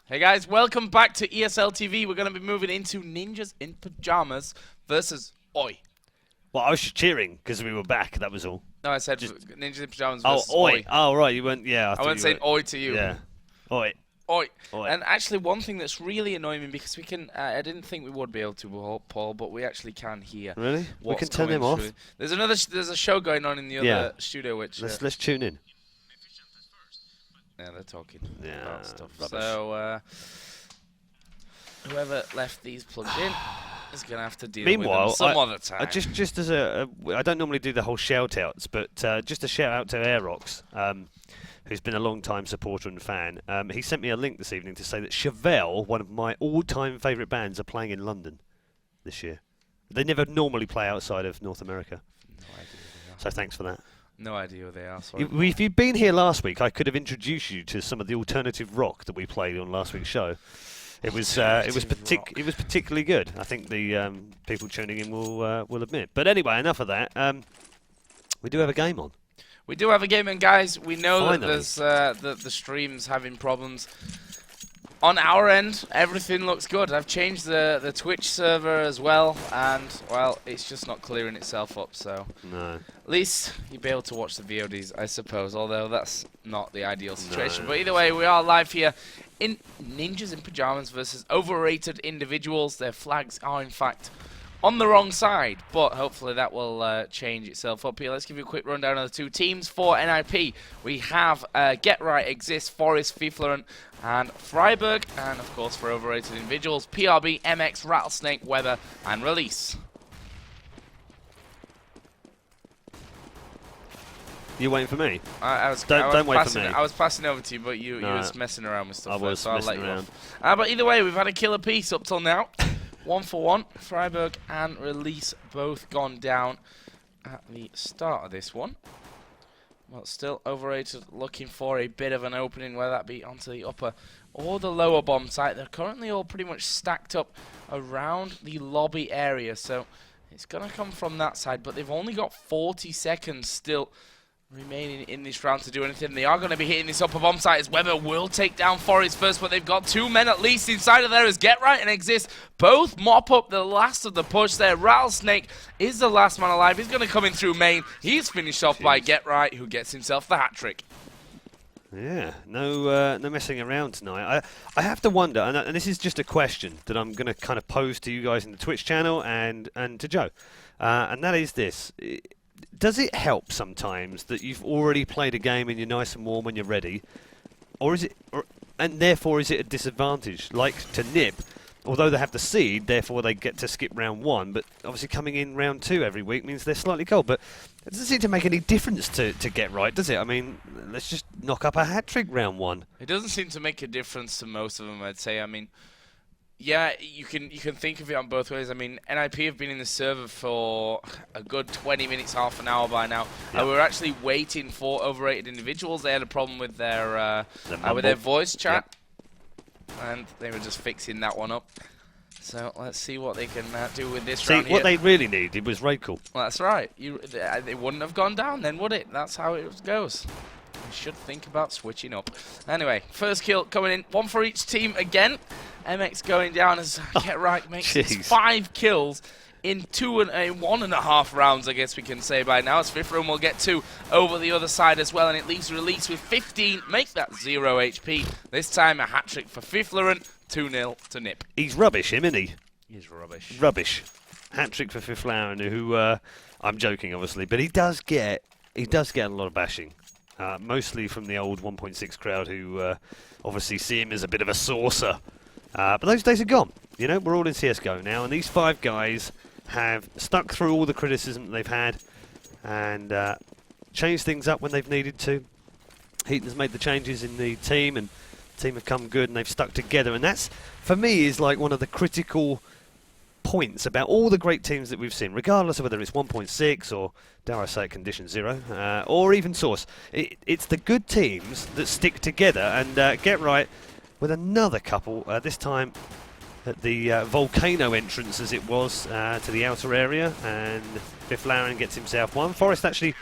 Hey guys, welcome back to ESL TV. We're going to be moving into Ninjas in Pyjamas versus Oi. Well, I was just cheering because we were back, that was all. No, I said Ninjas in Pyjamas versus Oi. Oi. Oh, right, you went, yeah. I went saying Oi to you. Yeah. Oi. Oi. Oi. And actually, one thing that's really annoying me, because we can, I didn't think we would be able to, Paul, but we actually can hear. Really? We can turn them off? There's a show going on in the other studio, which... Let's tune in. Yeah, they're talking about stuff. Rubbish. So, whoever left these plugged in is going to have to deal Meanwhile, with them some other time. just as I don't normally do the whole shout-outs, but just a shout-out to Ro16, who's been a long-time supporter and fan. He sent me a link this evening to say that Chevelle, one of my all-time favourite bands, are playing in London this year. They never normally play outside of North America. No idea who they are. So thanks for that. No idea who they are. Sorry. If you'd been here last week, I could have introduced you to some of the alternative rock that we played on last week's show. It was particularly good. I think the people tuning in will admit. But anyway, enough of that. We do have a game on. We do have a game, and guys, we know Finally. that there's the stream's having problems. On our end, everything looks good. I've changed the Twitch server as well, and, well, it's just not clearing itself up, so... No. At least you'll be able to watch the VODs, I suppose, although that's not the ideal situation. No. But either way, we are live here in Ninjas in Pyjamas versus overrated individuals. Their flags are, in fact, on the wrong side, but hopefully that will change itself up here. Let's give you a quick rundown of the two teams. For NIP, we have Get Right, Exist, Forest, Fiflorant, and Freiburg. And, of course, for overrated individuals, PRB, MX, Rattlesnake, Weather, and Release. You waiting for me? Don't wait for me. I was passing over to you, but you was messing around with stuff. I was so I'll let messing you around. off. But either way, we've had a killer piece up till now. 1 for 1. Freiburg and Release both gone down at the start of this one. Well, still overrated, looking for a bit of an opening, whether that be onto the upper or the lower bomb site. They're currently all pretty much stacked up around the lobby area, so it's going to come from that side. But they've only got 40 seconds still remaining in this round to do anything. They are going to be hitting this upper bomb site as Weber will take down Forest first, but they've got 2 men at least inside of there as Get Right and Exist both mop up the last of the push there. Rattlesnake is the last man alive. He's going to come in through main. He's finished off by Get Right, who gets himself the hat-trick. Yeah, no messing around tonight. I have to wonder, and this is just a question that I'm going to kind of pose to you guys in the Twitch channel and to Joe, and that is this. Does it help sometimes that you've already played a game and you're nice and warm and you're ready, or is it, and therefore is it a disadvantage? Like to NIP, although they have the seed, therefore they get to skip round 1, but obviously coming in round 2 every week means they're slightly cold. But it doesn't seem to make any difference to Get Right, does it? I mean, let's just knock up a hat-trick round 1. It doesn't seem to make a difference to most of them, I'd say. I mean, yeah, you can think of it on both ways. I mean, NIP have been in the server for a good 20 minutes, half an hour by now. Yep. We were actually waiting for overrated individuals. They had a problem with their voice chat, and they were just fixing that one up. So let's see what they can do with this round here. What they really needed was RaidCall. Well, that's right. They wouldn't have gone down then, would it? That's how it goes. We should think about switching up. Anyway, first kill coming in. 1 for each team again. MX going down as Get Right makes 5 kills in 1.5 rounds, I guess we can say by now. As Fiflorant will get 2 over the other side as well, and it leaves Release with 15. Make that 0 HP. This time a hat-trick for Fiflorant. 2-0 to NIP. He's rubbish, isn't he? He's rubbish. Rubbish. Hat-trick for Fiflorant, who I'm joking, obviously, but he does get a lot of bashing. Mostly from the old 1.6 crowd who obviously see him as a bit of a saucer. But those days are gone. You know, we're all in CSGO now, and these 5 guys have stuck through all the criticism that they've had and changed things up when they've needed to. Heaton's made the changes in the team, and the team have come good, and they've stuck together. And that's, for me, is like one of the critical points about all the great teams that we've seen, regardless of whether it's 1.6 or, dare I say, Condition 0, or even Source. It's the good teams that stick together, and Get Right with another couple, this time at the volcano entrance as it was to the outer area, and Fiflorant gets himself 1. Forest actually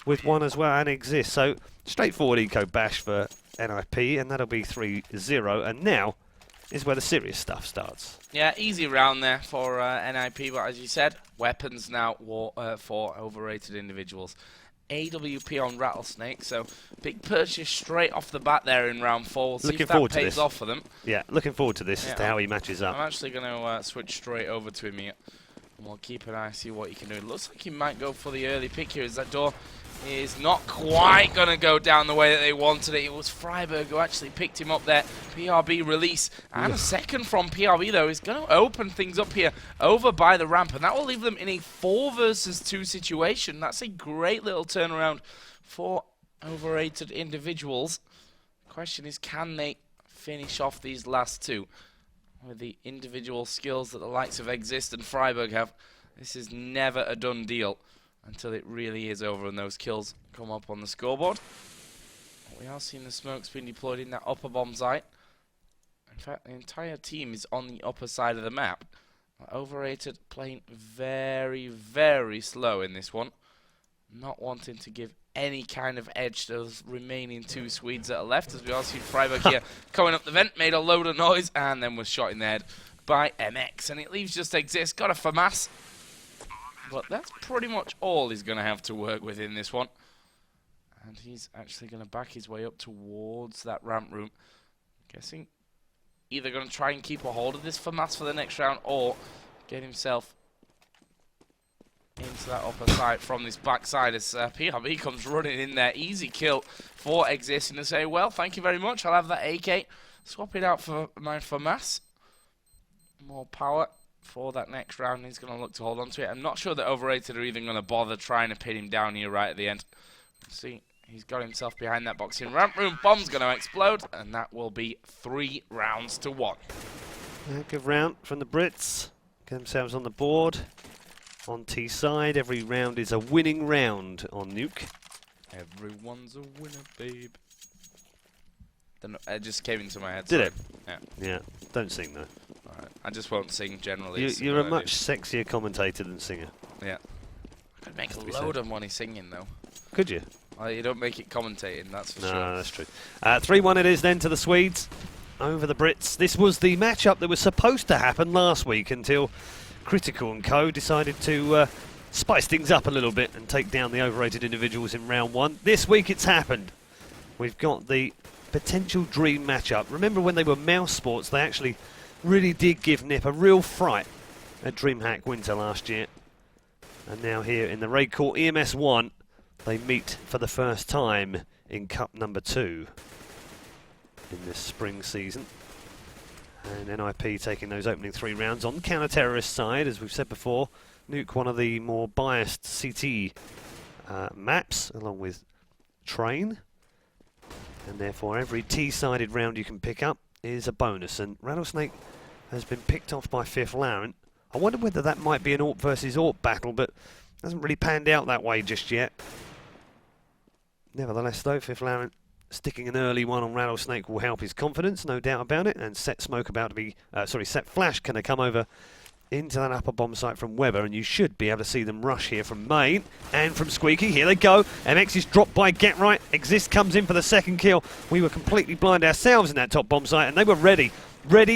with 1 as well, and Exist. So straightforward eco bash for NIP, and that'll be 3-0. And now is where the serious stuff starts. Yeah, easy round there for NIP, but as you said, weapons now for overrated individuals. AWP on Rattlesnake, so big purchase straight off the bat there in round 4. We'll see if that pays off for them. Yeah, looking forward to this as to how he matches up. I'm actually going to switch straight over to him here. And we'll keep an eye, see what he can do. It looks like he might go for the early pick here, as that door is not quite going to go down the way that they wanted it. It was Freiburg who actually picked him up there. PRB release. And a second from PRB, though, is going to open things up here over by the ramp. And that will leave them in a 4 versus 2 situation. That's a great little turnaround for overrated individuals. The question is, can they finish off these last 2? With the individual skills that the likes of Exist and Freiburg have, this is never a done deal until it really is over and those kills come up on the scoreboard. We are seeing the smokes being deployed in that upper bomb site. In fact, the entire team is on the upper side of the map. Overrated playing very, very slow in this one. Not wanting to give any kind of edge to those remaining 2 Swedes that are left, as we all see Freiburg here coming up the vent, made a load of noise, and then was shot in the head by MX. And it leaves just Exist, got a FAMAS. But that's pretty much all he's going to have to work with in this one. And he's actually going to back his way up towards that ramp room. Guessing either going to try and keep a hold of this FAMAS for the next round, or get himself into that upper side from this backside as PRB comes running in there. Easy kill for Exist, and to say, well, thank you very much, I'll have that AK. Swap it out for my FAMAS. More power for that next round. He's going to look to hold on to it. I'm not sure that Overrated are even going to bother trying to pin him down here right at the end. See, he's got himself behind that box in ramp room. Bomb's going to explode, and that will be 3 rounds to 1. Yeah, good round from the Brits. Get themselves on the board. On T side, every round is a winning round on Nuke. Everyone's a winner, babe. It just came into my head. Did it? Yeah. Yeah. Don't sing though. Alright. I just won't sing generally. You're a much sexier commentator than singer. Yeah. I could make a load of money singing though. Could you? Well, you don't make it commentating, that's for sure. No, that's true. 3-1 it is then to the Swedes over the Brits. This was the matchup that was supposed to happen last week until Critical and Co decided to spice things up a little bit and take down the overrated individuals in round 1. This week it's happened. We've got the potential dream matchup. Remember when they were Mouse Sports, they actually really did give Nip a real fright at DreamHack Winter last year. And now here in the RaidCall EMS 1, they meet for the first time in Cup number 2 in this spring season. And NIP taking those opening 3 rounds on the counter-terrorist side, as we've said before. Nuke, one of the more biased CT maps, along with Train. And therefore every T-sided round you can pick up is a bonus. And Rattlesnake has been picked off by Fifth Laurent. I wonder whether that might be an AWP versus AWP battle, but hasn't really panned out that way just yet. Nevertheless though, Fifth Laurent sticking an early one on Rattlesnake will help his confidence, no doubt about it. And Set Smoke about to be, Set Flash going to come over into that upper bomb site from Weber, and you should be able to see them rush here from Main and from Squeaky. Here they go. MX is dropped by Get Right. Exist comes in for the second kill. We were completely blind ourselves in that top bomb site, and they were ready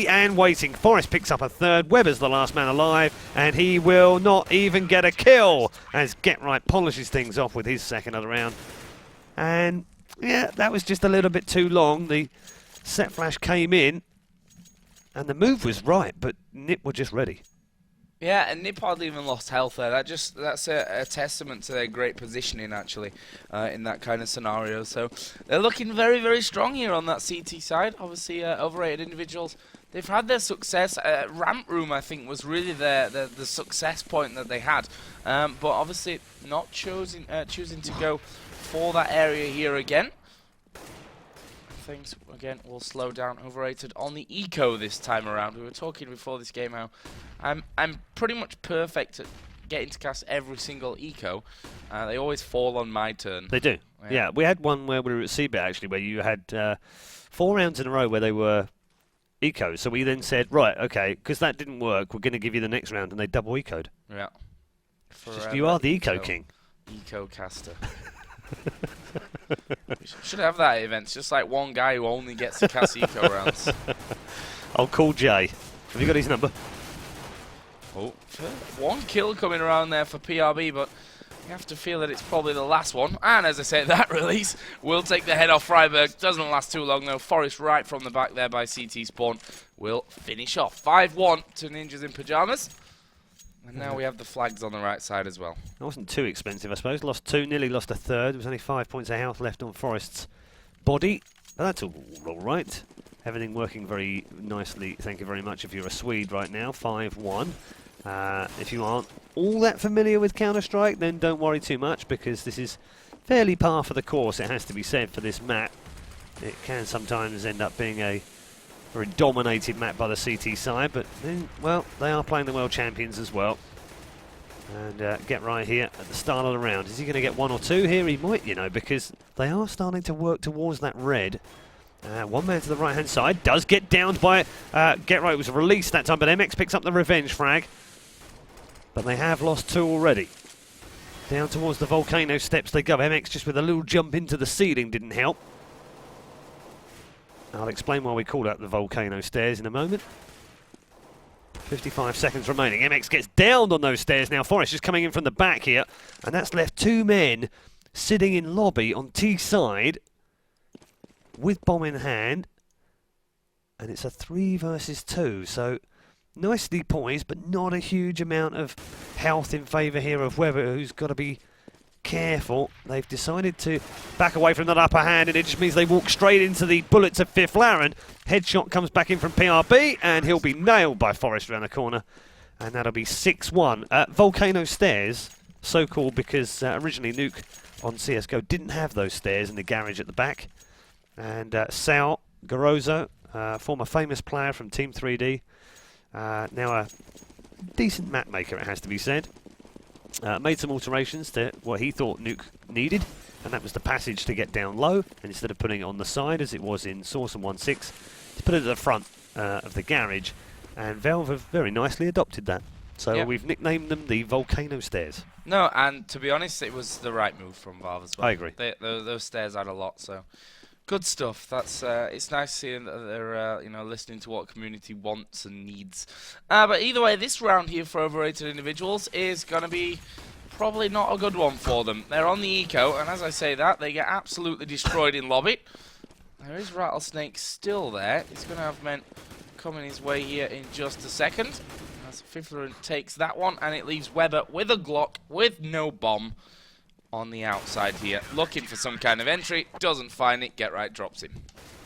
and waiting. Forrest picks up a third. Weber's the last man alive, and he will not even get a kill as Get Right polishes things off with his second of the round. And yeah, that was just a little bit too long. The Set Flash came in, and the move was right, but Nip were just ready. Yeah, and Nip hardly even lost health there. That's a testament to their great positioning, actually, in that kind of scenario. So they're looking very, very strong here on that CT side. Obviously, overrated individuals, they've had their success. Ramp room, I think, was really the success point that they had. But obviously not choosing to go for that area here again. Things again will slow down. Overrated on the eco this time around. We were talking before this game how I'm pretty much perfect at getting to cast every single eco. They always fall on my turn. They do. Yeah, we had one where we were at CBET actually, where you had 4 rounds in a row where they were eco. So we then said, right, okay, because that didn't work, we're going to give you the next round, and they double ecoed. Yeah. You are the eco king. Eco caster. We should have that event. It's just like one guy who only gets to cast eco rounds. I'll call Jay. Have you got his number? Oh, one kill coming around there for PRB, but you have to feel that it's probably the last one. And as I say, that release will take the head off Freiburg. Doesn't last too long, though. Forest right from the back there by CT Spawn will finish off. 5-1 to Ninjas in Pyjamas. And now we have the flags on the right side as well. It wasn't too expensive, I suppose. Lost 2, nearly lost a third. There was only 5 points of health left on Forest's body. But that's all right. Everything working very nicely, thank you very much. If you're a Swede right now, 5-1. If you aren't all that familiar with Counter-Strike, then don't worry too much, because this is fairly par for the course, it has to be said, for this map. It can sometimes end up being a very dominated map by the CT side, but then, well, they are playing the world champions as well. And get right here at the start of the round. Is he going to get 1 or 2 here? He might, you know, because they are starting to work towards that red. One man to the right hand side does get downed by Get Right. It was released that time, but MX picks up the revenge frag. But they have lost 2 already. Down towards the volcano steps they go. MX just with a little jump into the ceiling didn't help. I'll explain why we call that the volcano stairs in a moment. 55 seconds remaining. MX gets downed on those stairs now. Forrest just coming in from the back here. And that's left 2 men sitting in lobby on T side with bomb in hand. And it's a 3 versus 2. So nicely poised, but not a huge amount of health in favour here of Weber, who's got to be careful. They've decided to back away from that upper hand, and it just means they walk straight into the bullets of Fifth Laren. Headshot comes back in from PRB, and he'll be nailed by Forrest around the corner. And that'll be 6-1. Volcano stairs, so called because originally Nuke on CSGO didn't have those stairs in the garage at the back. And Sal Garozo, former famous player from Team 3D, now a decent map maker, it has to be said. Made some alterations to what he thought Nuke needed, and that was the passage to get down low, and instead of putting it on the side as it was in Source and 1.6, to put it at the front of the garage, and Valve have very nicely adopted that. So yep. We've nicknamed them the Volcano Stairs. No, and to be honest, it was the right move from Valve as well. I agree. Those stairs add a lot, so good stuff. That's it's nice seeing that they're you know, listening to what community wants and needs. But either way, this round here for overrated individuals is going to be probably not a good one for them. They're on the eco, and as I say that, they get absolutely destroyed in lobby. There is Rattlesnake still there. He's going to have men coming his way here in just a second. As Fifthler takes that one, and it leaves Weber with a Glock with no bomb on the outside here, looking for some kind of entry, doesn't find it, Get Right drops him.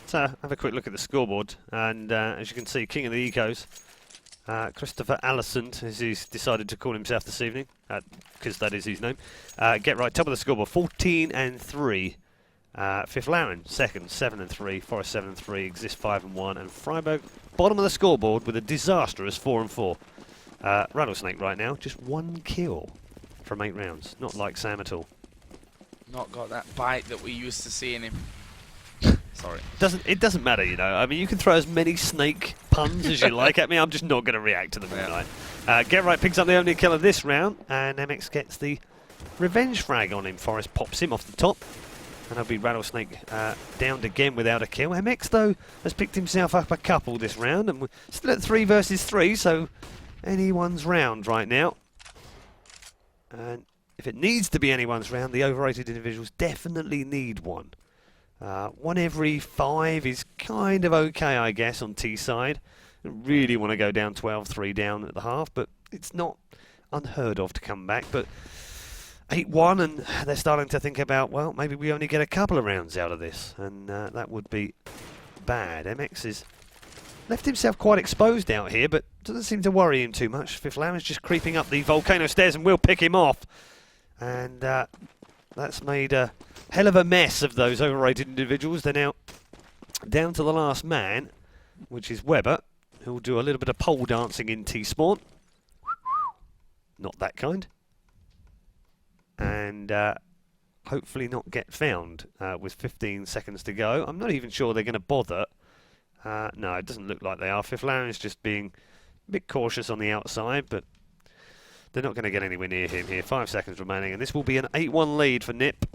So have a quick look at the scoreboard, and as you can see, king of the ecos, Christopher Allison, as he's decided to call himself this evening, because that is his name. Get Right, top of the scoreboard, 14-3. Fifth Laren, second, 7-3. Forest 7-3. Exist 5-1, and Freiburg, bottom of the scoreboard with a disastrous 4-4. Rattlesnake right now, just 1 kill from 8 rounds. Not like Sam at all. Not got that bite that we used to see in him. Sorry. It doesn't matter, you know. I mean, you can throw as many snake puns as you like at me. I'm just not going to react to them tonight. Get Right picks up the only kill of this round, and MX gets the revenge frag on him. Forrest pops him off the top, and that'll be Rattlesnake downed again without a kill. MX, though, has picked himself up a couple this round, and we're still at 3 versus 3, so anyone's round right now. And if it needs to be anyone's round, the overrated individuals definitely need one. 1 every 5 is kind of okay, I guess, on T side. Don't really want to go down 12-3 down at the half, but it's not unheard of to come back. But 8-1, and they're starting to think about, well, maybe we only get a couple of rounds out of this, and that would be bad. MX has left himself quite exposed out here, but doesn't seem to worry him too much. Fifth Lam is just creeping up the volcano stairs and will pick him off. And that's made a hell of a mess of those overrated individuals. They're now down to the last man, which is Weber, who will do a little bit of pole dancing in T-spawn. Not that kind. And hopefully not get found with 15 seconds to go. I'm not even sure they're going to bother. No, it doesn't look like they are. Fifth Laren is just being a bit cautious on the outside, but they're not going to get anywhere near him here. 5 seconds remaining, and this will be an 8-1 lead for Nip.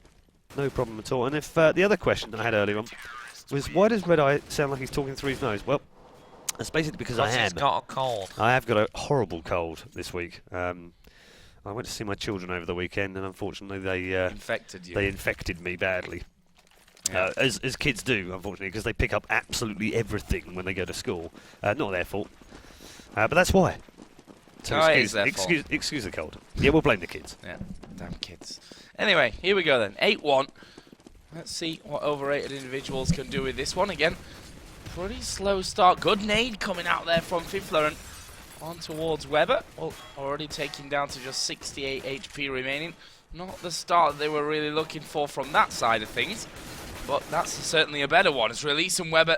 No problem at all. And if the other question that I had earlier on was, why does Red Eye sound like he's talking through his nose? Well, That's basically because I He's got a cold. I have got a horrible cold this week. I went to see my children over the weekend, and unfortunately Infected you. they infected me badly. Yeah. As kids do, unfortunately, because they pick up absolutely everything when they go to school. Not their fault, but that's why. So No, it is their fault. excuse the cold. Yeah, we'll blame the kids. Yeah, damn kids. Anyway, here we go then. 8-1. Let's see what overrated individuals can do with this one again. Pretty slow start. Good nade coming out there from Fiffler and on towards Weber. Well, already taking down to just 68 HP remaining. Not the start that they were really looking for from that side of things, but that's certainly a better one. It's Release and Weber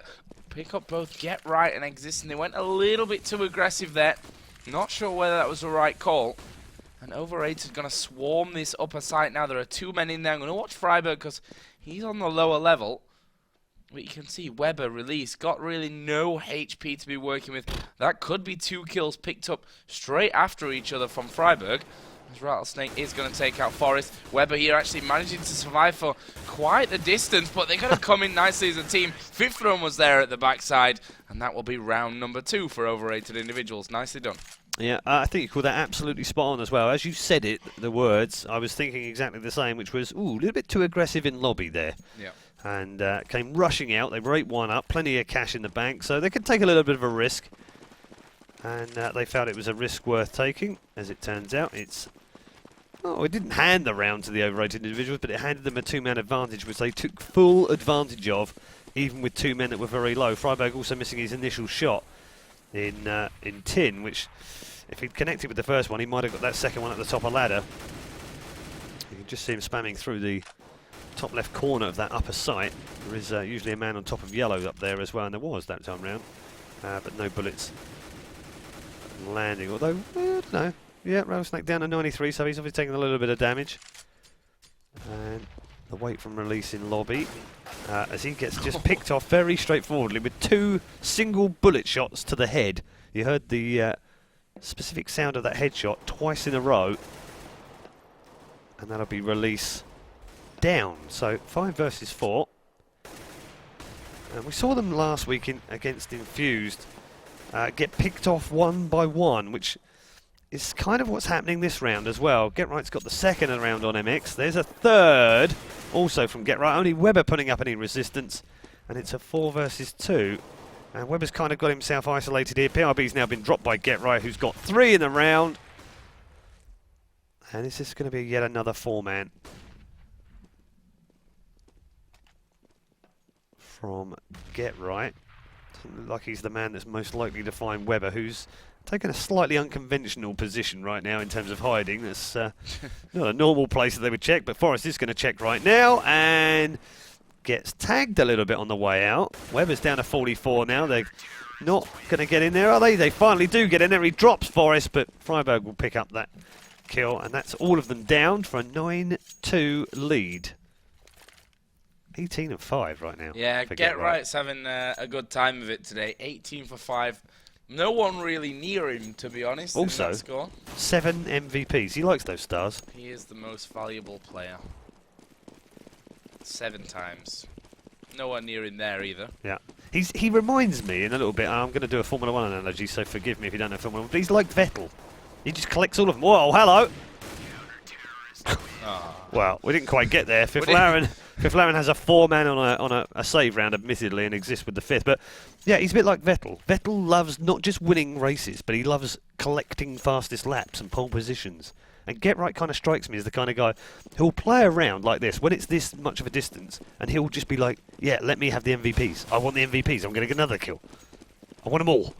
pick up both Get Right and Exist, and they went a little bit too aggressive there. Not sure whether that was the right call. And Overrated going to swarm this upper site now. There are 2 men in there. I'm going to watch Freiburg because he's on the lower level. But you can see Weber, Release, got really no HP to be working with. That could be 2 kills picked up straight after each other from Freiburg. As Rattlesnake is going to take out Forrest. Weber here actually managing to survive for quite the distance, but they're going to come in nicely as a team. Fifth run was there at the backside, and that will be round number 2 for overrated individuals. Nicely done. Yeah, I think you called that absolutely spot on as well. As you said it, the words, I was thinking exactly the same, which was, ooh, a little bit too aggressive in lobby there. Yeah. And came rushing out. They were 8-1 up, plenty of cash in the bank, so they could take a little bit of a risk. And they felt it was a risk worth taking. As it turns out, it didn't hand the round to the overrated individuals, but it handed them a 2-man advantage, which they took full advantage of, even with 2 men that were very low. Freiburg also missing his initial shot in tin, which, if he'd connected with the first one, he might have got that second one at the top of ladder. You can just see him spamming through the top left corner of that upper site. There is usually a man on top of yellow up there as well, and there was that time round, but no bullets landing. Although, I don't know. Yeah, Rattlesnake down to 93, so he's obviously taking a little bit of damage. And the wait from Release in lobby, as he gets just picked off very straightforwardly with 2 single bullet shots to the head. You heard the specific sound of that headshot twice in a row, and that'll be Release down. So 5 versus 4. And we saw them last week against Infused get picked off 1 by 1, which is kind of what's happening this round as well. Get Right's got the second round on MX. There's a third also from Get Right. Only Weber putting up any resistance, and it's a 4 versus 2. And Weber's kind of got himself isolated here. PRB's now been dropped by Get Right, who's got 3 in the round. And is this going to be yet another 4-man from Get Right? Doesn't look like he's the man that's most likely to find Weber, who's taken a slightly unconventional position right now in terms of hiding. That's not a normal place that they would check, but Forrest is going to check right now and gets tagged a little bit on the way out. Weber's down to 44 now. They're not going to get in there, are they? They finally do get in there. He drops Forrest, but Freiburg will pick up that kill, and that's all of them down for a 9-2 lead. 18 and 5 right now. Yeah, Get Right's having a good time of it today. 18 for 5. No one really near him, to be honest. Also, in that score. 7 MVPs. He likes those stars. He is the most valuable player. 7 times. No one near him there either. Yeah. He reminds me in a little bit, I'm going to do a Formula 1 analogy, so forgive me if you don't know Formula 1, but he's like Vettel. He just collects all of them. Whoa, hello! Well, we didn't quite get there. Fifflaren has a 4-man on a save round, admittedly, and exists with the 5th. But yeah, he's a bit like Vettel. Vettel loves not just winning races, but he loves collecting fastest laps and pole positions. And Get Right kind of strikes me as the kind of guy who'll play around like this when it's this much of a distance, and he'll just be like, yeah, let me have the MVPs. I want the MVPs. I'm going to get another kill. I want them all.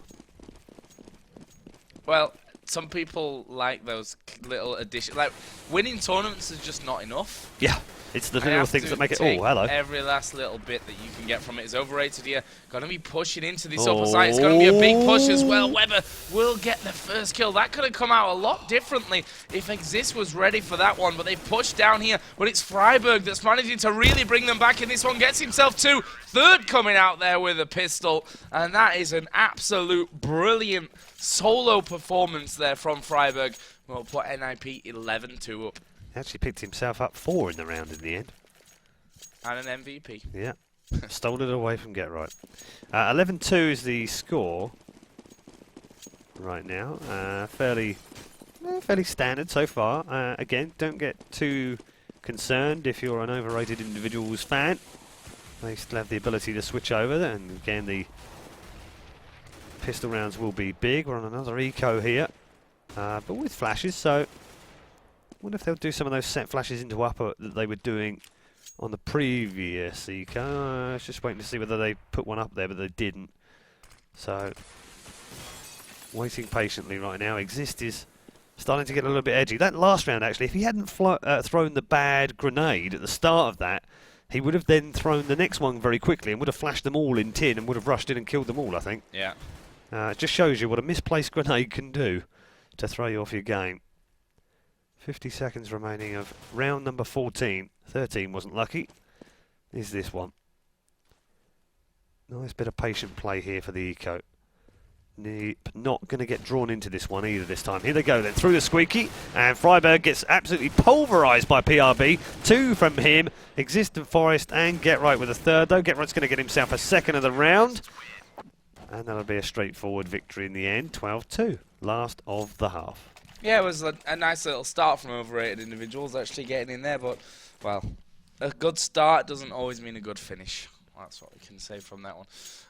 Well, some people like those little additions. Like, winning tournaments is just not enough. Yeah, it's the little things that make it. Oh, hello. Every last little bit that you can get from it is overrated here. Going to be pushing into this upper side. It's going to be a big push as well. Weber will get the first kill. That could have come out a lot differently if Exist was ready for that one. But they've pushed down here. But it's Freiburg that's managing to really bring them back. And this one gets himself 2. Third coming out there with a pistol. And that is an absolute brilliant solo performance there from Freiburg. We'll put NIP 11-2 up. He actually picked himself up 4 in the round in the end. And an MVP. Yeah. Stole it away from Get Right. 11-2 is the score. right now. Fairly standard so far. Again, don't get too concerned if you're an Overrated Individuals fan. They still have the ability to switch over, and again the pistol rounds will be big. We're on another eco here, but with flashes, so I wonder if they'll do some of those set flashes into upper that they were doing on the previous eco. I was just waiting to see whether they put one up there, but they didn't. So, waiting patiently right now. Exist is starting to get a little bit edgy. That last round, actually, if he hadn't thrown the bad grenade at the start of that, he would have then thrown the next one very quickly and would have flashed them all in tin and would have rushed in and killed them all, I think. Yeah. It just shows you what a misplaced grenade can do to throw you off your game. 50 seconds remaining of round number 14. 13 wasn't lucky. Is this one. Nice bit of patient play here for the eco. Not going to get drawn into this one either this time. Here they go then, through the squeaky, and Freiberg gets absolutely pulverised by PRB. 2 from him, Exist and Forest, and Get Right with a third, though. Get Right's going to get himself a second of the round, and that'll be a straightforward victory in the end. 12-2, last of the half. Yeah, it was a nice little start from Overrated Individuals actually getting in there, but, well, a good start doesn't always mean a good finish. That's what we can say from that one.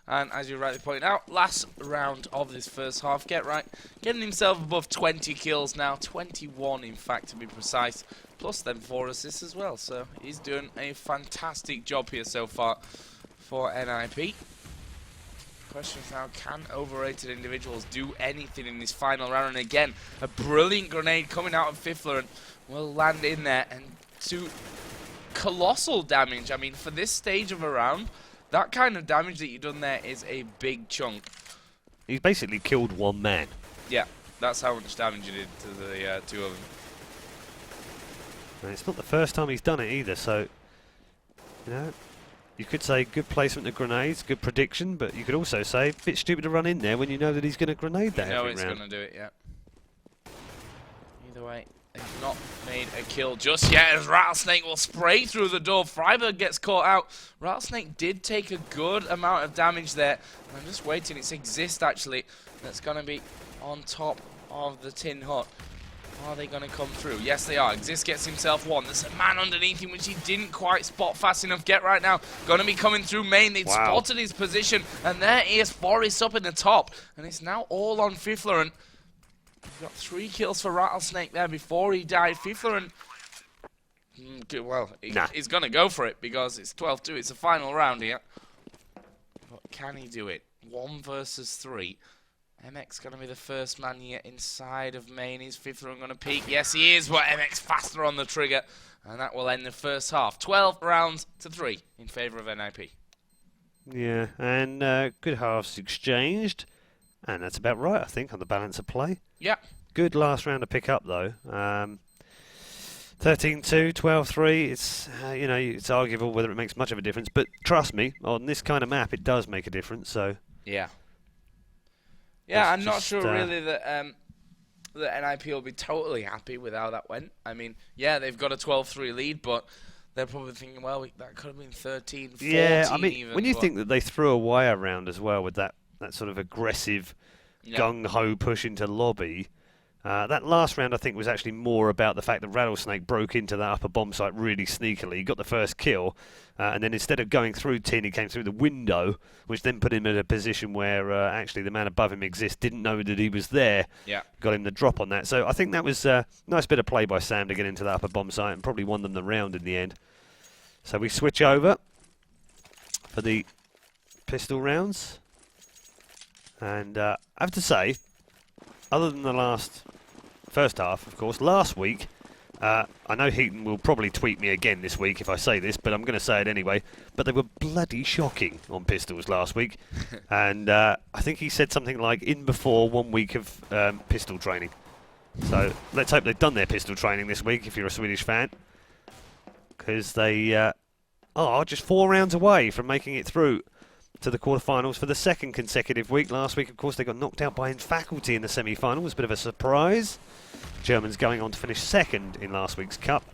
And as you rightly pointed out, last round of this first half, Get Right getting himself above 20 kills now, 21 in fact to be precise, plus then 4 assists as well. So he's doing a fantastic job here so far for NIP. Question is now, can Overrated Individuals do anything in this final round? And again, a brilliant grenade coming out of Fiffler and will land in there and do colossal damage. I mean, for this stage of a round, that kind of damage that you've done there is a big chunk. He's basically killed one man. Yeah, that's how much damage you did to the 2 of them. And it's not the first time he's done it either, so, you know, you could say good placement of grenades, good prediction, but you could also say a bit stupid to run in there when you know that he's going to grenade that every round. You know it's going to do it, yeah. Either way, they've not made a kill just yet as Rattlesnake will spray through the door. Freiberg gets caught out. Rattlesnake did take a good amount of damage there. And I'm just waiting. It's Exist, actually, that's going to be on top of the tin hut. Are they going to come through? Yes, they are. Exist gets himself one. There's a man underneath him, which he didn't quite spot fast enough. Get Right now going to be coming through main. They've spotted his position, and there is Forrest up in the top. And it's now all on Fiffler, and we've got 3 kills for Rattlesnake there before he died. Fiffler, and well, he's going to go for it because it's 12-2. It's a final round here. But can he do it? 1 versus 3. MX going to be the first man yet inside of main. Is Fiffler going to peek? Yes, he is, but MX faster on the trigger. And that will end the first half. 12 rounds to 3 in favour of NIP. Yeah, and good halves exchanged. And that's about right, I think, on the balance of play. Yeah. Good last round to pick up, though. 13-2, 12-3. It's, you know, it's arguable whether it makes much of a difference. But trust me, on this kind of map, it does make a difference, so... Yeah. Yeah, I'm not sure really that NIP will be totally happy with how that went. I mean, yeah, they've got a 12-3 lead, but they're probably thinking, well, that could have been 13, 14 yeah, I mean, even, when you think that they threw a wire around as well with that sort of aggressive gung-ho push into lobby, that last round I think was actually more about the fact that Rattlesnake broke into that upper bomb site really sneakily. He got the first kill, and then instead of going through tin, he came through the window, which then put him in a position where actually the man above him didn't know that he was there. Yeah. Got him the drop on that. So I think that was a nice bit of play by Sam to get into that upper bomb site and probably won them the round in the end. So we switch over for the pistol rounds. And I have to say, other than the first half, of course, last week, I know Heaton will probably tweet me again this week if I say this, but I'm going to say it anyway, but they were bloody shocking on pistols last week. And I think he said something like, in before 1 week of pistol training. So let's hope they've done their pistol training this week if you're a Swedish fan. Because they are just 4 rounds away from making it through to the quarterfinals for the second consecutive week. Last week, of course, they got knocked out by Faculty in the semi-final. It was a bit of a surprise. Germans going on to finish second in last week's cup.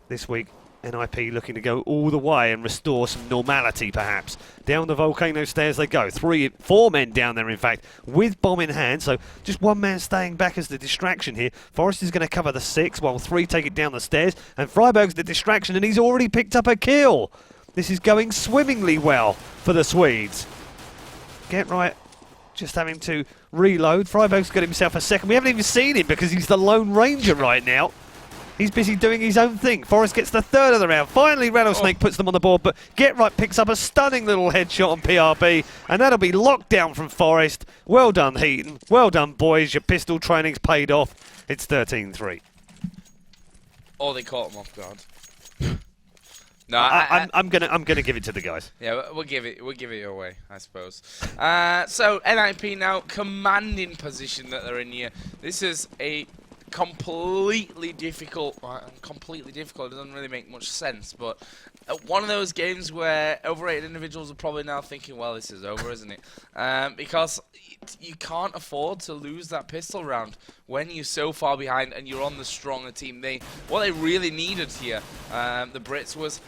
This week, NIP looking to go all the way and restore some normality, perhaps. Down the volcano stairs they go. 4 men down there, in fact, with bomb in hand. So just one man staying back as the distraction here. Forrest is going to cover the 6 while 3 take it down the stairs. And Freiberg's the distraction, and he's already picked up a kill. This is going swimmingly well for the Swedes. Get right. Just having to reload. Freiberg's got himself a second. We haven't even seen him because he's the Lone Ranger right now. He's busy doing his own thing. Forrest gets the 3rd of the round. Finally, Rattlesnake puts them on the board, but Get Right picks up a stunning little headshot on PRB, and that'll be locked down from Forrest. Well done, Heaton. Well done, boys. Your pistol training's paid off. It's 13-3. Oh, they caught him off guard. No, I'm gonna give it to the guys. Yeah, we'll give it away, I suppose. So NIP now commanding position that they're in here. This is a completely difficult. It doesn't really make much sense, but one of those games where overrated individuals are probably now thinking, well, this is over, isn't it? Because you can't afford to lose that pistol round when you're so far behind and you're on the stronger team. What they really needed here, the Brits, was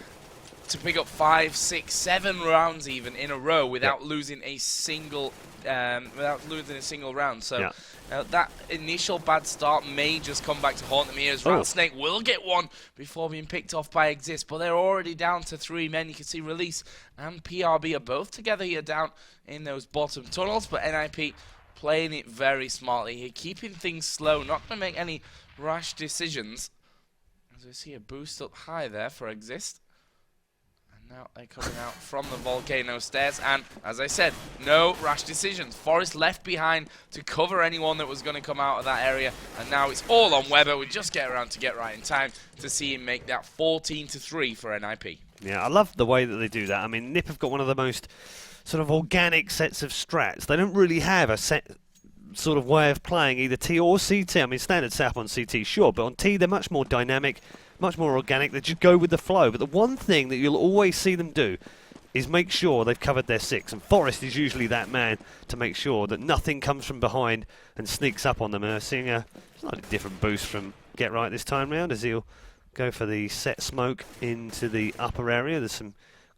to pick up 5, 6, 7 rounds even in a row without losing a single round. So that initial bad start may just come back to haunt them here, as Rattlesnake will get one before being picked off by Exist, but they're already down to 3 men. You can see Release and PRB are both together here down in those bottom tunnels, but NIP playing it very smartly here, keeping things slow, not going to make any rash decisions. As we see a boost up high there for Exist. Now they're coming out from the volcano stairs, and as I said, no rash decisions. Forrest left behind to cover anyone that was going to come out of that area, and now it's all on Weber. We just get around to Get Right in time to see him make that 14-3 for NIP. Yeah, I love the way that they do that. I mean, NIP have got one of the most sort of organic sets of strats. They don't really have a set sort of way of playing either T or CT. I mean, standard setup on CT, sure, but on T they're much more dynamic, much more organic. They just go with the flow. But the one thing that you'll always see them do is make sure they've covered their 6. And Forrest is usually that man to make sure that nothing comes from behind and sneaks up on them. Seeing a slightly different boost from Get Right this time round as he'll go for the set smoke into the upper area. There's some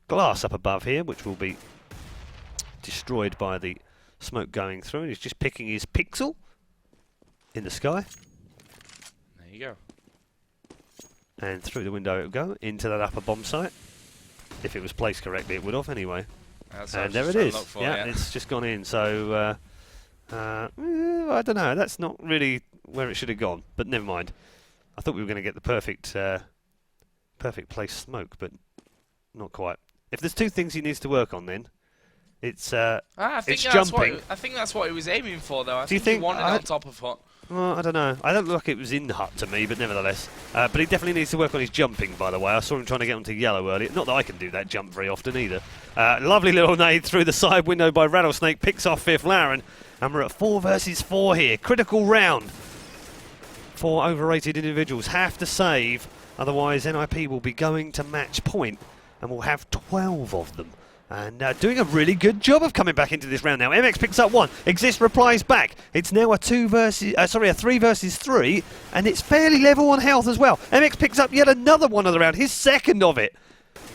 glass up above here which will be destroyed by the smoke going through. And he's just picking his pixel in the sky. There you go. And through the window it will go into that upper bomb site. If it was placed correctly, it would have anyway. And there it is. Yeah, it's just gone in. So, I don't know. That's not really where it should have gone. But never mind. I thought we were going to get the perfect place smoke, but not quite. If there's 2 things he needs to work on, then it's jumping. I think that's what he was aiming for, though. I Do you think think he wanted on top of hut. Well, I don't know. I don't look like it was in the hut to me, but nevertheless. But he definitely needs to work on his jumping, by the way. I saw him trying to get onto yellow earlier. Not that I can do that jump very often either. Lovely little nade through the side window by Rattlesnake. Picks off 5th Laren. And we're at 4 versus 4 here. Critical round. 4 overrated individuals have to save. Otherwise, NIP will be going to match point. And we'll have 12 of them. And doing a really good job of coming back into this round now. MX picks up 1. Exist replies back. It's now a 3 versus 3, and it's fairly level on health as well. MX picks up yet another one of the round, his 2nd of it.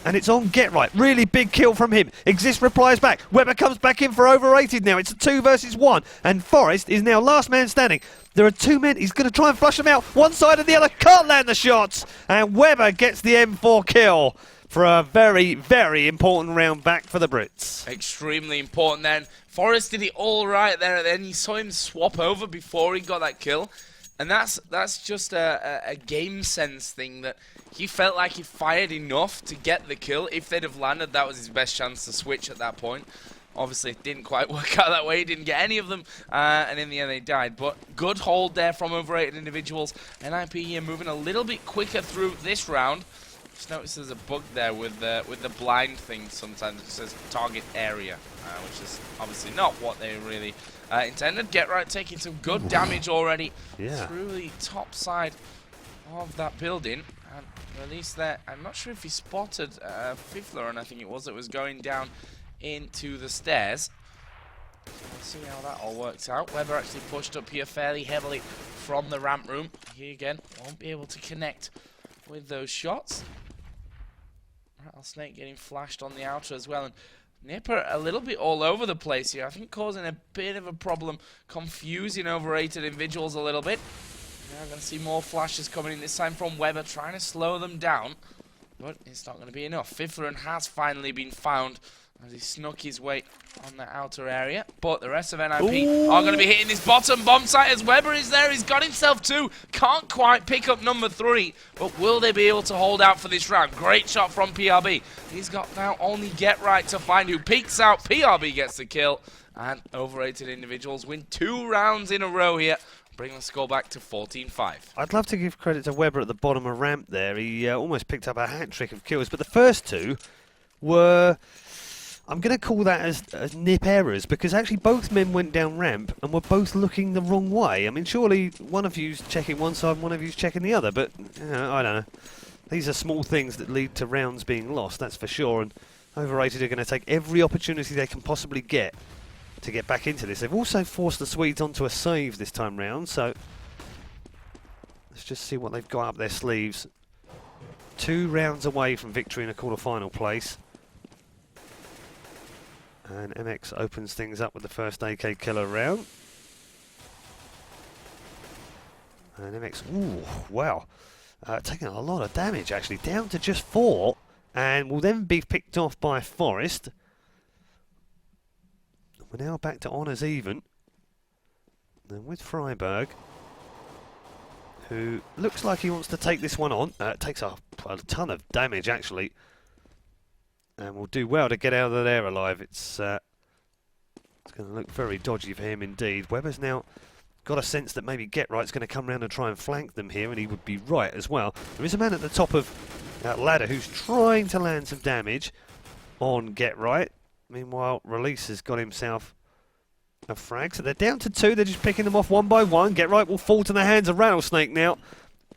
And it's on Get Right. Really big kill from him. Exist replies back. Weber comes back in for overrated now. It's a 2 versus 1, and Forrest is now last man standing. There are 2 men. He's going to try and flush them out. One side and the other. Can't land the shots. And Weber gets the M4 kill for a very, very important round back for the Brits. Extremely important then. Forrest did it all right there, and then you saw him swap over before he got that kill. And that's just a game sense thing, that he felt like he fired enough to get the kill. If they'd have landed, that was his best chance to switch at that point. Obviously, it didn't quite work out that way. He didn't get any of them, and in the end, they died. But good hold there from overrated individuals. NIP here moving a little bit quicker through this round. Just notice there's a bug there with the blind thing. Sometimes it says target area, which is obviously not what they really intended. Get Right taking some good damage already through the top side of that building. And Release there. I'm not sure if he spotted Fiffler, and I think it was going down into the stairs. So we'll see how that all works out. Weber actually pushed up here fairly heavily from the ramp room. He again won't be able to connect with those shots. Rattlesnake getting flashed on the outer as well. And Nipper a little bit all over the place here. I think causing a bit of a problem, confusing overrated individuals a little bit. Now going to see more flashes coming in, this time from Weber, trying to slow them down. But it's not going to be enough. Fiflaren has finally been found as he snuck his way on the outer area. But the rest of NIP are going to be hitting this bottom bomb site as Weber is there. He's got himself two. Can't quite pick up number 3. But will they be able to hold out for this round? Great shot from PRB. He's got now only Get Right to find who peeks out. PRB gets the kill. And overrated individuals win 2 rounds in a row here. Bring the score back to 14-5. I'd love to give credit to Weber at the bottom of ramp there. He almost picked up a hat-trick of kills, but the first 2 were, I'm going to call that as nip errors, because actually both men went down ramp and were both looking the wrong way. I mean, surely one of you's checking one side and one of you's checking the other, but I don't know. These are small things that lead to rounds being lost, that's for sure, and overrated are going to take every opportunity they can possibly get to get back into this. They've also forced the Swedes onto a save this time round, so let's just see what they've got up their sleeves. 2 rounds away from victory in a quarter-final place. And MX opens things up with the first AK killer round. And MX, ooh, wow. Taking a lot of damage actually, down to just 4, and will then be picked off by Forrest. We're now back to honours even. And with Freiberg, who looks like he wants to take this one on. Takes a ton of damage actually. And will do well to get out of there alive. It's going to look very dodgy for him indeed. Weber's now got a sense that maybe Get Right's going to come round and try and flank them here, and he would be right as well. There is a man at the top of that ladder who's trying to land some damage on Get Right. Meanwhile, Release has got himself a frag. So they're down to 2. They're just picking them off one by one. Get Right will fall to the hands of Rattlesnake now.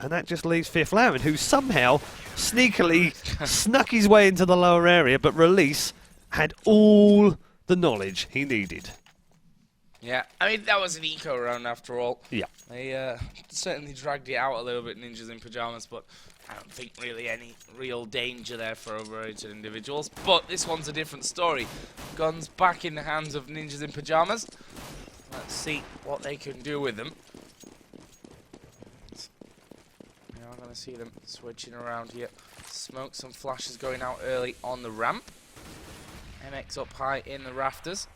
And that just leaves Fiflaren, who somehow sneakily snuck his way into the lower area. But Release had all the knowledge he needed. Yeah, I mean, that was an eco round after all. Yeah. They certainly dragged it out a little bit, Ninjas in Pyjamas, but I don't think really any real danger there for overrated individuals. But this one's a different story. Guns back in the hands of Ninjas in Pyjamas. Let's see what they can do with them. Now I'm going to see them switching around here. Smoke, some flashes going out early on the ramp. MX up high in the rafters.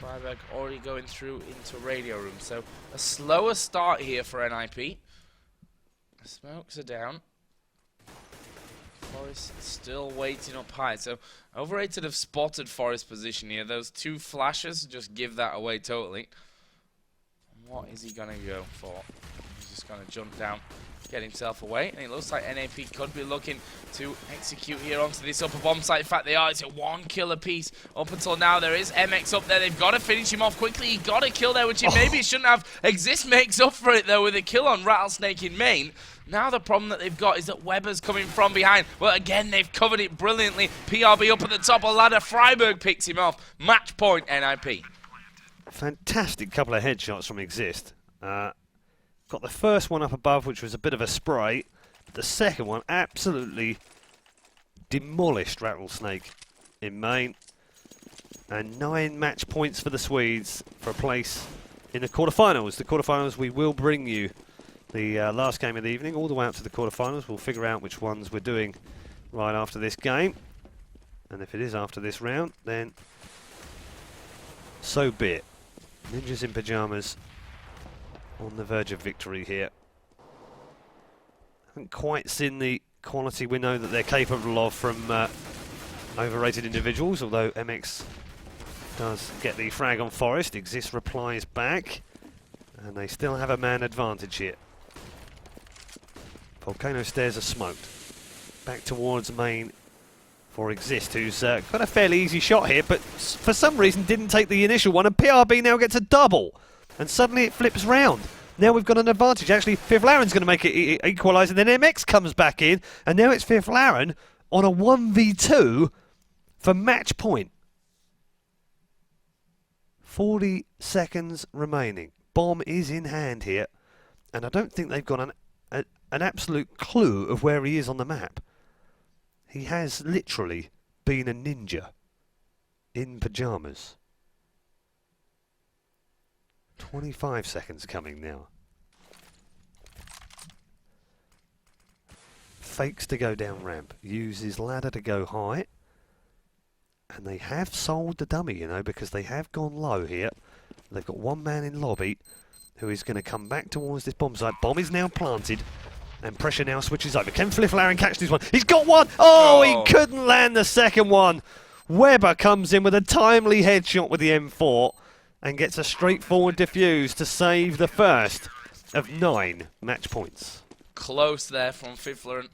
Freiberg already going through into radio room. So a slower start here for NIP. Smokes are down. Forrest still waiting up high. So overrated have spotted Forrest's position here. Those 2 flashes just give that away totally. What is he going to go for? He's just going to jump down, get himself away. And it looks like NAP could be looking to execute here onto this upper bomb site. In fact, they are. It's a 1 kill apiece. Up until now, there is MX up there. They've got to finish him off quickly. He got a kill there, which he maybe shouldn't have. Exist makes up for it, though, with a kill on Rattlesnake in main. Now the problem that they've got is that Weber's coming from behind. Well, again, they've covered it brilliantly. PRB up at the top of the ladder. Freiberg picks him off. Match point, NIP. Fantastic couple of headshots from Exist. Got the first one up above, which was a bit of a spray. The second one absolutely demolished Rattlesnake in main. And 9 match points for the Swedes for a place in the quarterfinals. The quarterfinals, we will bring you the last game of the evening, all the way up to the quarterfinals. We'll figure out which ones we're doing right after this game. And if it is after this round, then so be it. Ninjas in Pyjamas on the verge of victory here. Haven't quite seen the quality we know that they're capable of from overrated individuals, although MX does get the frag on Forrest. Exist replies back, and they still have a man advantage here. Volcano stairs are smoked. Back towards main for Exist, who's got a fairly easy shot here, but for some reason didn't take the initial one, and PRB now gets a double. And suddenly it flips round. Now we've got an advantage. Actually, Fiflaren's going to make it equalise, and then MX comes back in, and now it's Fiflaren on a 1v2 for match point. 40 seconds remaining. Bomb is in hand here, and I don't think they've got an absolute clue of where he is on the map. He has literally been a ninja in pyjamas. 25 seconds coming now. Fakes to go down ramp, uses ladder to go high, and they have sold the dummy, you know, because they have gone low here. They've got one man in lobby who is going to come back towards this bomb site. Bomb is now planted, and pressure now switches over. Can Flifflaren catch this one? He's got one! Oh, he couldn't land the second one! Weber comes in with a timely headshot with the M4 and gets a straightforward defuse to save the first of 9 match points. Close there from Flifflaren,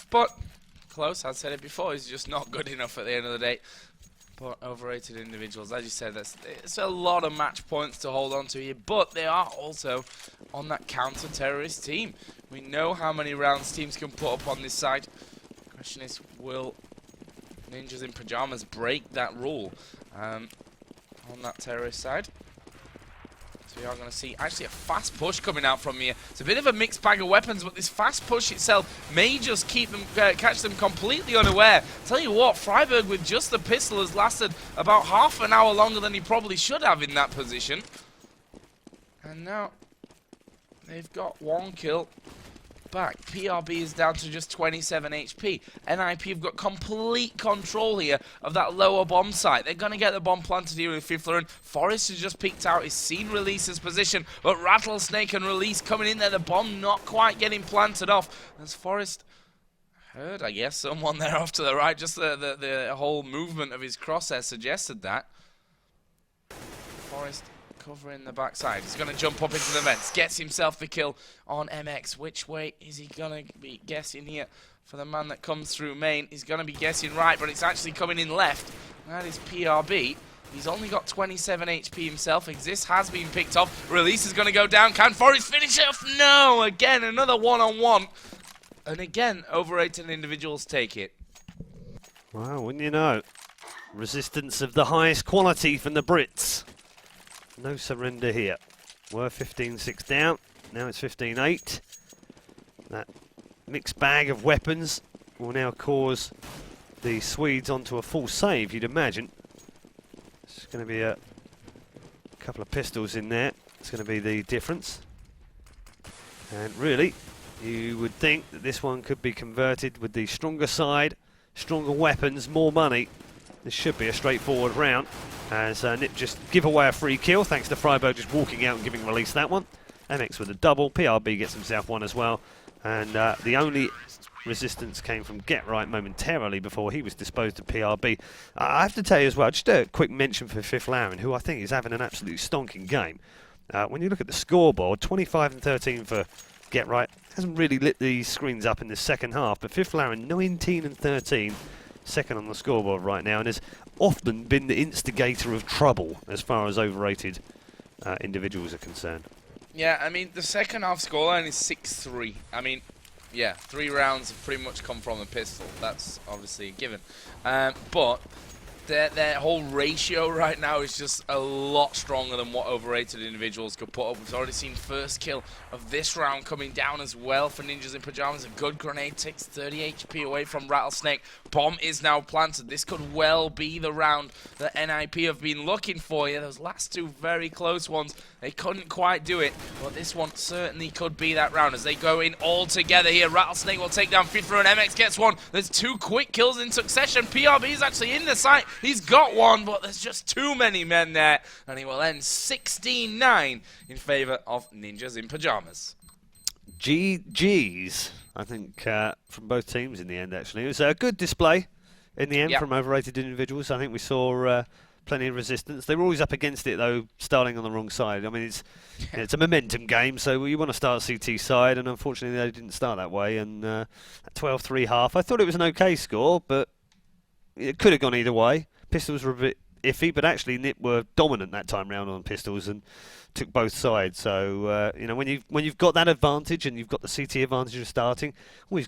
but close, I've said it before, he's just not good enough at the end of the day. But overrated individuals, as you said, it's a lot of match points to hold on to here, but they are also on that counter-terrorist team. We know how many rounds teams can put up on this side. The question is, will Ninjas in Pyjamas break that rule on that terrorist side? So we are going to see actually a fast push coming out from here. It's a bit of a mixed bag of weapons, but this fast push itself may just keep them, catch them completely unaware. Tell you what, Freiburg with just the pistol has lasted about half an hour longer than he probably should have in that position. And now they've got 1 kill back. PRB is down to just 27 HP. NIP have got complete control here of that lower bomb site. They're going to get the bomb planted here with Flifflaren. Forrest has just peeked out. He's seen Release's position, but Rattlesnake and Release coming in there. The bomb not quite getting planted off. As Forrest heard, I guess, someone there off to the right. Just the whole movement of his crosshair suggested that. Forrest covering the backside. He's going to jump up into the vents. Gets himself the kill on MX. Which way is he going to be guessing here for the man that comes through main? He's going to be guessing right, but it's actually coming in left. That is PRB. He's only got 27 HP himself. Exist has been picked off. Release is going to go down. Can Forrest finish it off? No! Again, another one-on-one. And again, overrated individuals take it. Wow, wouldn't you know? Resistance of the highest quality from the Brits. No surrender here. Were 15-6 down. Now it's 15-8. That mixed bag of weapons will now cause the Swedes onto a full save, you'd imagine. It's going to be a couple of pistols in there. It's going to be the difference. And really, you would think that this one could be converted with the stronger side, stronger weapons, more money. This should be a straightforward round, as Nip just give away a free kill, thanks to Freiburg just walking out and giving Release that one. MX with a double, PRB gets himself one as well, and the only resistance came from Get Right momentarily before he was disposed of PRB. I have to tell you as well, just a quick mention for Flifflaren, who I think is having an absolutely stonking game. When you look at the scoreboard, 25 and 13 for Get Right, hasn't really lit the screens up in the second half, but Flifflaren 19 and 13. Second on the scoreboard right now, and has often been the instigator of trouble as far as overrated individuals are concerned. Yeah, I mean, the second half scoreline is 6-3. I mean, yeah, 3 rounds have pretty much come from a pistol. That's obviously a given. But their whole ratio right now is just a lot stronger than what overrated individuals could put up. We've already seen first kill of this round coming down as well for Ninjas in Pyjamas. A good grenade takes 30 HP away from Rattlesnake. Bomb is now planted. This could well be the round that NIP have been looking for. Yeah, those last 2 very close ones, they couldn't quite do it, but this one certainly could be that round as they go in all together here. Rattlesnake will take down Fifra and MX gets one. There's 2 quick kills in succession. PRB is actually in the site. He's got one, but there's just too many men there, and he will end 16-9 in favor of Ninjas in Pyjamas. GG's, I think, from both teams in the end, actually. It was a good display in the end from overrated individuals. I think we saw plenty of resistance. They were always up against it, though, starting on the wrong side. I mean, it's a momentum game, so you want to start CT side, and unfortunately they didn't start that way. And 12-3 half, I thought it was an okay score, but it could have gone either way. Pistols were a bit iffy, but actually Nip were dominant that time round on pistols and took both sides. So you know, when you've got that advantage and you've got the CT advantage of starting, always